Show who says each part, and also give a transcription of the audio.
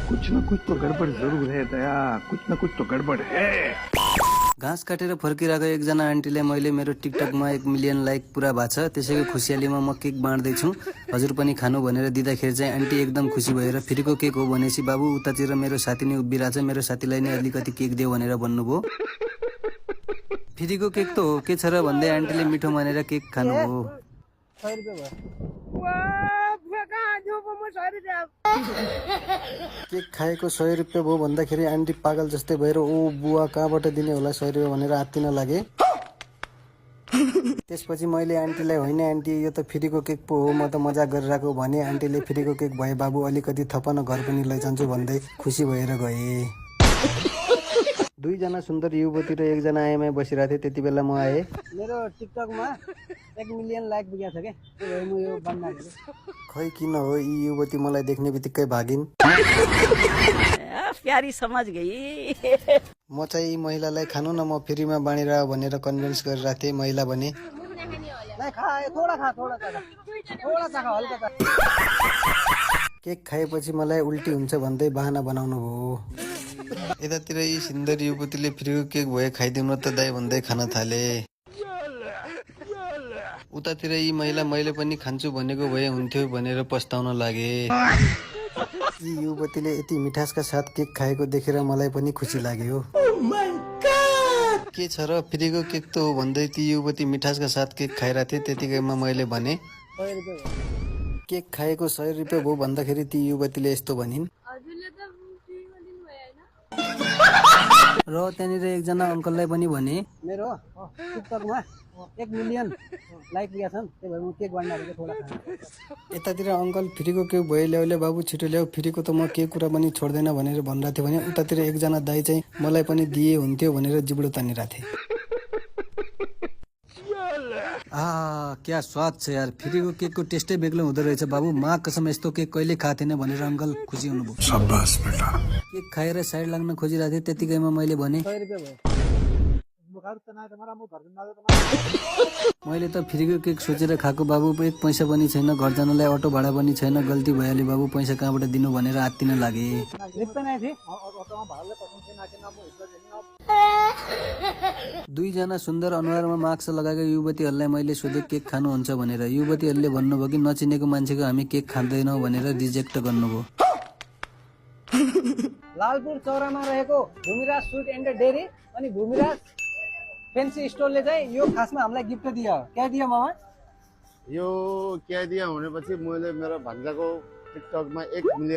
Speaker 1: कुछ न कुछ तो गड़बड़ जरूर है दया, कुछ न कुछ तो गड़बड़ है।
Speaker 2: घाँस काटेर फर्किरहेको एकजना आन्टीले मैले मेरो टिकटकमा 1 मिलियन लाइक पुरा भएको छ, त्यसैको खुसियालीमा म केक बाँड्दैछु, हजुर पनि खानु भनेर दिँदाखेरि चाहिँ आन्टी एकदम खुसी भएर फ्रीको केक हो भनेपछि बाबु उतातिर मेरो साथी नै उभिरहेछ, मेरो साथीलाई नै अलिकति केक देऊ भनेर भन्नुभयो। फ्रीको केक त हो के छ र भन्दै आन्टीले मिठो मानेर केक खानुभयो। केक खाएको 100 रुपियाँ भयो भन्दाखेरि आन्टी पागल जस्तै भएर ओ बुवा कहाँबाट दिने होला 100 रुपियाँ भनेर आत्तिन लागे। त्यसपछि मैले आन्टीलाई होइन आन्टी यो त फ्रीको केक पो हो, म त मजाक गरिरहेको भने आन्टीले फ्रीको केक भए बाबु अलिकति थपन घर पनि लैजान्छु भन्दै खुसी भएर गए। दुईजना सुन्दर युवती र एकजना आएमै बसिरहेको थिए, त्यति बेला म आएँ।
Speaker 3: मेरो टिकटकमा 1 मिलियन लाइक पुगेको छ के, त्यही भएर म यो बन्दा
Speaker 2: खै किन हो यी युवती मलाई देख्ने बित्तिकै भागिन्।
Speaker 3: प्यारी समझ गई।
Speaker 2: म चाहिँ यी महिलालाई खानु न म फ्रीमा बाँडेर भनेर कन्भिन्स गरिरहेको थिएँ। महिला भने केक खाएपछि मलाई उल्टी हुन्छ भन्दै बहाना बनाउनु भयो। यतातिर यी सुन्दर युवतीले फ्रीको केक भए खाइदिउँ न त दाइ भन्दै खान थाले। उतातिर यी महिला मैले पनि खान्छु भनेको भए हुन्थ्यो भनेर पस्ताउन लागे। यी युवतीले यति मिठासका साथ केक खाएको देखेर मलाई पनि खुसी लाग्यो। के छ र फ्रीको केक त हो भन्दै ती युवती मिठासका साथ केक खाइरहेको थिए, त्यतिकैमा मैले भने केक खाएको 100 रुपियाँ भयो भन्दाखेरि ती युवतीले यस्तो भनिन्। र त्यहाँनिर एकजना अङ्कललाई पनि भने
Speaker 3: मेरो टिकटकमा 1 मिलियन लाइक पुगेको छ, त्यही भएर म केक बाँड्दा थोडा
Speaker 2: यतातिर अङ्कल फ्रीको केक भयो ल्याउले बाबु छिटो ल्याऊ, फ्रीको त म केही कुरा पनि छोड्दैन भनेर भनिरहेको थिएँ भने उतातिर एकजना दाइ चाहिँ मलाई पनि दिए हुन्थ्यो भनेर जिब्रो तानिरहेको थिए। क्या स्वाद छ यार, फ्रीको केकको टेस्टै बेग्लै हुँदो रहेछ बाबु, माँ कसम यस्तो केक कहिले खाएको थिएन भनेर अङ्कल खुसी हुनुभयो। केक खाएर साइड लाग्न खोजिरहेको थिएँ, त्यतिकैमा मैले भने मैले त फ्रीको केक सोचेर खाएको बाबु, 1 पैसा पनि छैन, घर जानलाई अटो भाडा पनि छैन, गल्ती भइहाल्यो बाबु, पैसा कहाँबाट दिनु भनेर आत्तिन लागे। दुईजना सुन्दर अनुहारमा मास्क लगाएका युवतीहरूलाई मैले सोधेँ केक खानुहुन्छ भनेर, युवतीहरूले भन्नुभयो कि नचिनेको मान्छेको हामी केक खाँदैनौँ भनेर रिजेक्ट गर्नुभयो।
Speaker 3: लालपुर चौरामा रहेको भूमिराज स्वीट एन्ड डेरी अनि भूमिराज फैंसी स्टोरले चाहिँ यो खासमा हामीलाई गिफ्ट दियो। क्या दियो मामा?
Speaker 4: यो क्या दियो भनेपछि मैले मेरो भान्जाको टिकटकमा 1 मिलियन